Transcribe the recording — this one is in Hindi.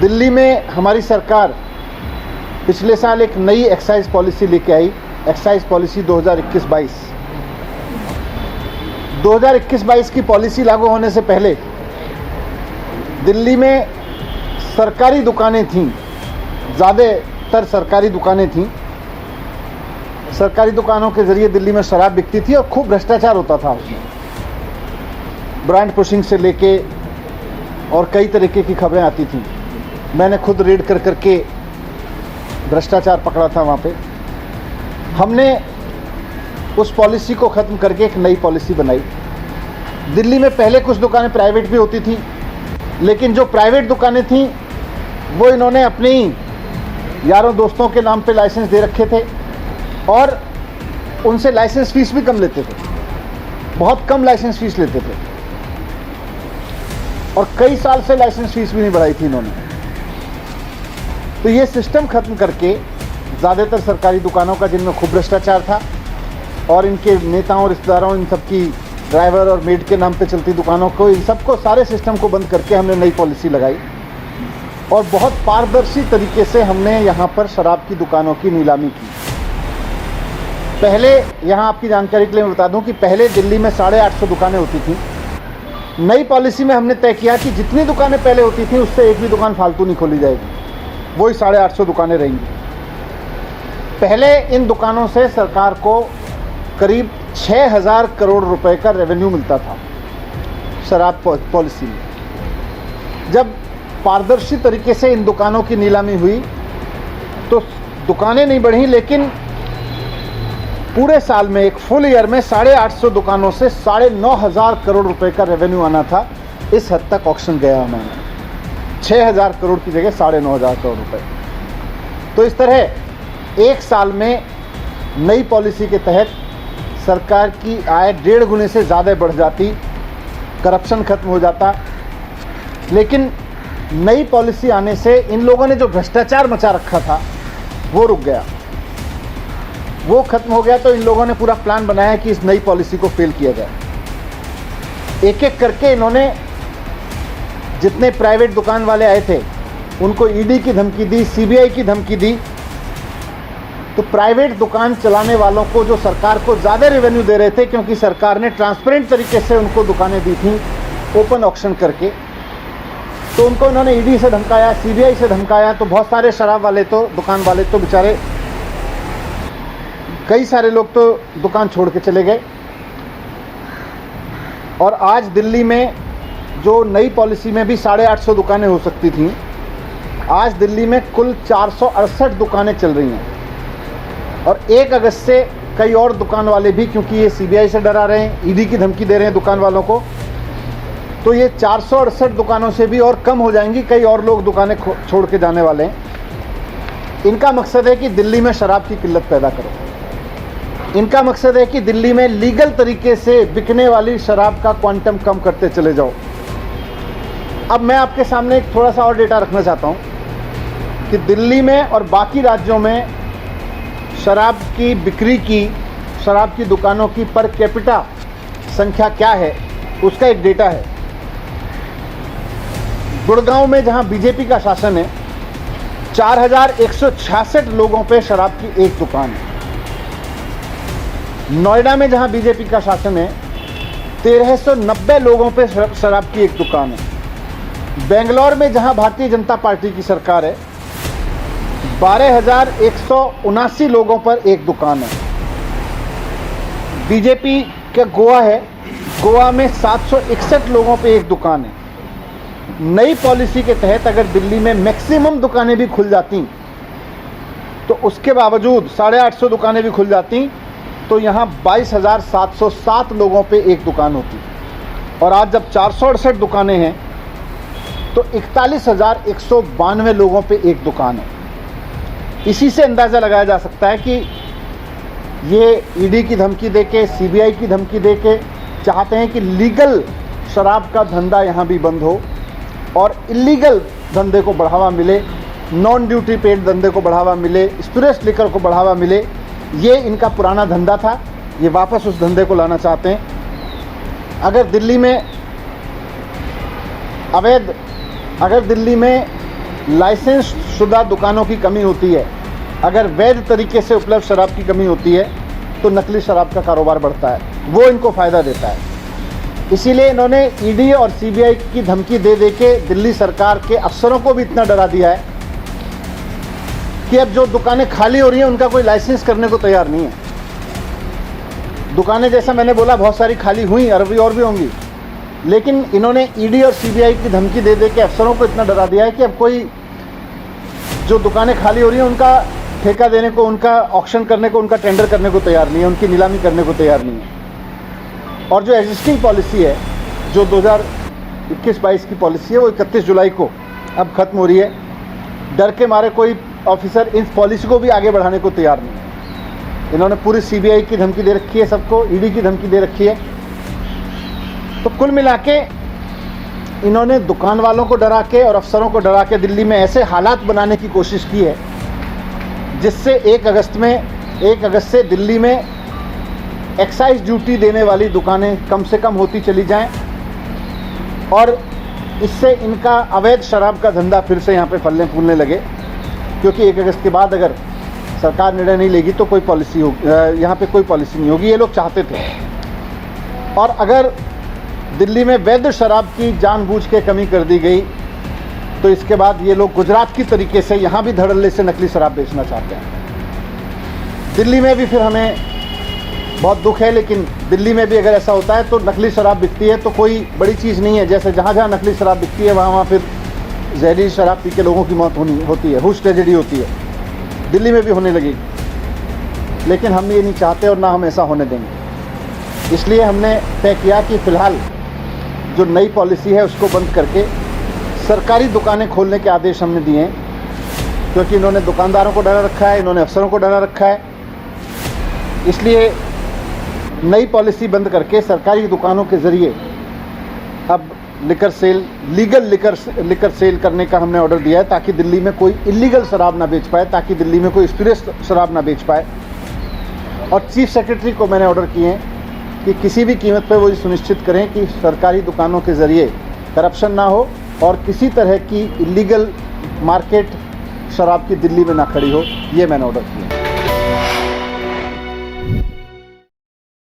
दिल्ली में हमारी सरकार पिछले साल एक नई एक्साइज पॉलिसी लेके आई, एक्साइज पॉलिसी 2021-22। 2021-22 की पॉलिसी लागू होने से पहले दिल्ली में सरकारी दुकानें थीं, ज़्यादातर सरकारी दुकानें थीं। सरकारी दुकानों के ज़रिए दिल्ली में शराब बिकती थी और खूब भ्रष्टाचार होता था उसमें, ब्रांड पुशिंग से लेके और कई तरीके की खबरें आती थीं। मैंने खुद रेड कर करके भ्रष्टाचार पकड़ा था वहाँ पे। हमने उस पॉलिसी को ख़त्म करके एक नई पॉलिसी बनाई। दिल्ली में पहले कुछ दुकानें प्राइवेट भी होती थी, लेकिन जो प्राइवेट दुकानें थीं वो इन्होंने अपने ही यारों दोस्तों के नाम पे लाइसेंस दे रखे थे और उनसे लाइसेंस फीस भी कम लेते थे, बहुत कम लाइसेंस फीस लेते थे और कई साल से लाइसेंस फीस भी नहीं बढ़ाई थी इन्होंने। तो ये सिस्टम ख़त्म करके ज़्यादातर सरकारी दुकानों का, जिनमें खूब भ्रष्टाचार था, और इनके नेताओं, रिश्तेदारों, इन सबकी ड्राइवर और मेड के नाम पे चलती दुकानों को, इन सबको, सारे सिस्टम को बंद करके हमने नई पॉलिसी लगाई और बहुत पारदर्शी तरीके से हमने यहाँ पर शराब की दुकानों की नीलामी की। पहले, यहाँ आपकी जानकारी के लिए मैं बता दूँ कि पहले दिल्ली में 850 दुकानें होती थीं। नई पॉलिसी में हमने तय किया कि जितनी दुकानें पहले होती थीं उससे एक भी दुकान फालतू नहीं खोली जाएगी, वही 850 दुकानें रहेंगी। पहले इन दुकानों से सरकार को करीब 6000 करोड़ रुपए का रेवेन्यू मिलता था शराब पॉलिसी में। जब पारदर्शी तरीके से इन दुकानों की नीलामी हुई तो दुकानें नहीं बढ़ी, लेकिन पूरे साल में, एक फुल ईयर में 850 दुकानों से 9500 करोड़ रुपए का रेवेन्यू आना था। इस हद तक ऑक्शन गया हमारा, 6000 करोड़ की जगह 9500 करोड़ रुपए। तो इस तरह एक साल में नई पॉलिसी के तहत सरकार की आय 1.5 गुने से ज़्यादा बढ़ जाती, करप्शन खत्म हो जाता। लेकिन नई पॉलिसी आने से इन लोगों ने जो भ्रष्टाचार मचा रखा था वो रुक गया, वो खत्म हो गया। तो इन लोगों ने पूरा प्लान बनाया कि इस नई पॉलिसी को फेल किया जाए। एक एक करके इन्होंने जितने प्राइवेट दुकान वाले आए थे उनको ईडी की धमकी दी, सीबीआई की धमकी दी। तो प्राइवेट दुकान चलाने वालों को, जो सरकार को ज़्यादा रेवेन्यू दे रहे थे, क्योंकि सरकार ने ट्रांसपेरेंट तरीके से उनको दुकानें दी थी ओपन ऑक्शन करके, तो उनको इन्होंने ईडी से धमकाया, सीबीआई से धमकाया। तो बहुत सारे शराब वाले तो, दुकान वाले तो बेचारे, कई सारे लोग तो दुकान छोड़ के चले गए। और आज दिल्ली में जो नई पॉलिसी में भी 850 दुकानें हो सकती थीं, आज दिल्ली में कुल 468 दुकानें चल रही हैं। और 1 अगस्त से कई और दुकान वाले भी, क्योंकि ये सीबीआई से डरा रहे हैं, ईडी की धमकी दे रहे हैं दुकान वालों को, तो ये 468 दुकानों से भी और कम हो जाएंगी। कई और लोग दुकानें छोड़ के जाने वाले हैं। इनका मकसद है कि दिल्ली में शराब की किल्लत पैदा करो। इनका मकसद है कि दिल्ली में लीगल तरीके से बिकने वाली शराब का क्वांटम कम करते चले जाओ। अब मैं आपके सामने एक थोड़ा सा और डेटा रखना चाहता हूँ कि दिल्ली में और बाकी राज्यों में शराब की बिक्री की, शराब की दुकानों की पर कैपिटा संख्या क्या है, उसका एक डेटा है। गुड़गांव में, जहां बीजेपी का शासन है, 4166 लोगों पे शराब की एक दुकान है। नोएडा में, जहां बीजेपी का शासन है, 1390 लोगों पे शराब की एक दुकान है। बेंगलोर में, जहां भारतीय जनता पार्टी की सरकार है, 12,179 लोगों पर एक दुकान है। बीजेपी का गोवा है, गोवा में 761 लोगों पे एक दुकान है। नई पॉलिसी के तहत अगर दिल्ली में मैक्सिमम दुकानें भी खुल जाती, तो उसके बावजूद 850 दुकानें भी खुल जाती, तो यहाँ 22,707 लोगों पे एक दुकान होती। और आज जब 468 दुकानें हैं तो 41,192 लोगों पे एक दुकान है। इसी से अंदाज़ा लगाया जा सकता है कि ये ईडी की धमकी देके, सीबीआई की धमकी देके चाहते हैं कि लीगल शराब का धंधा यहाँ भी बंद हो और इलीगल धंधे को बढ़ावा मिले, नॉन ड्यूटी पेड धंधे को बढ़ावा मिले, स्पिरिट्स लिकर को बढ़ावा मिले। ये इनका पुराना धंधा था, ये वापस उस धंधे को लाना चाहते हैं। अगर दिल्ली में लाइसेंस शुदा दुकानों की कमी होती है, अगर वैध तरीके से उपलब्ध शराब की कमी होती है तो नकली शराब का कारोबार बढ़ता है, वो इनको फ़ायदा देता है। इसीलिए इन्होंने ईडी और सीबीआई की धमकी दे दे के दिल्ली सरकार के अफसरों को भी इतना डरा दिया है कि अब जो दुकानें खाली हो रही हैं उनका कोई लाइसेंस करने को तैयार नहीं है। दुकानें जैसा मैंने बोला बहुत सारी खाली हुई, और भी होंगी, लेकिन इन्होंने ईडी और सीबीआई की धमकी दे दे के अफसरों को इतना डरा दिया है कि अब कोई जो दुकानें खाली हो रही हैं उनका ठेका देने को, उनका ऑक्शन करने को, उनका टेंडर करने को तैयार नहीं है, उनकी नीलामी करने को तैयार नहीं है। और जो एग्जिस्टिंग पॉलिसी है, जो 2021-22 की पॉलिसी है, वो 31 जुलाई को अब ख़त्म हो रही है। डर के मारे कोई ऑफिसर इस पॉलिसी को भी आगे बढ़ाने को तैयार नहीं है। इन्होंने पूरी सीबीआई की धमकी दे रखी है, सबको ईडी की धमकी दे रखी है। तो कुल मिला के इन्होंने दुकान वालों को डरा के और अफसरों को डरा के दिल्ली में ऐसे हालात बनाने की कोशिश की है जिससे 1 अगस्त से दिल्ली में एक्साइज ड्यूटी देने वाली दुकानें कम से कम होती चली जाएं, और इससे इनका अवैध शराब का धंधा फिर से यहाँ पे फलने फूलने लगे। क्योंकि 1 अगस्त के बाद अगर सरकार निर्णय नहीं लेगी तो कोई पॉलिसी हो, यहाँ पे कोई पॉलिसी नहीं होगी, ये लोग चाहते थे। और अगर दिल्ली में वैध शराब की जानबूझ के कमी कर दी गई तो इसके बाद ये लोग गुजरात की तरीके से यहाँ भी धड़ल्ले से नकली शराब बेचना चाहते हैं। दिल्ली में भी फिर हमें बहुत दुख है, लेकिन दिल्ली में भी अगर ऐसा होता है तो नकली शराब बिकती है तो कोई बड़ी चीज़ नहीं है। जैसे जहाँ जहाँ नकली शराब बिकती है वहाँ फिर जहरीली शराब पी के लोगों की मौत होती है, हुश ट्रेजेडी होती है। दिल्ली में भी होने लगेगी, लेकिन हम ये नहीं चाहते और ना हम ऐसा होने देंगे। इसलिए हमने तय किया कि फ़िलहाल जो नई पॉलिसी है उसको बंद करके सरकारी दुकानें खोलने के आदेश हमने दिए हैं, क्योंकि इन्होंने दुकानदारों को डरा रखा है, इन्होंने अफसरों को डरा रखा है। इसलिए नई पॉलिसी बंद करके सरकारी दुकानों के ज़रिए अब लीगल लिकर सेल करने का हमने ऑर्डर दिया है, ताकि दिल्ली में कोई इलीगल शराब ना बेच पाए, ताकि दिल्ली में कोई स्पिरिट शराब ना बेच पाए। और चीफ सेक्रेटरी को मैंने ऑर्डर किए हैं कि किसी भी कीमत पर वो ये सुनिश्चित करें कि सरकारी दुकानों के ज़रिए करप्शन ना हो और किसी तरह की इलीगल मार्केट शराब की दिल्ली में ना खड़ी हो। ये मैंने ऑर्डर किया।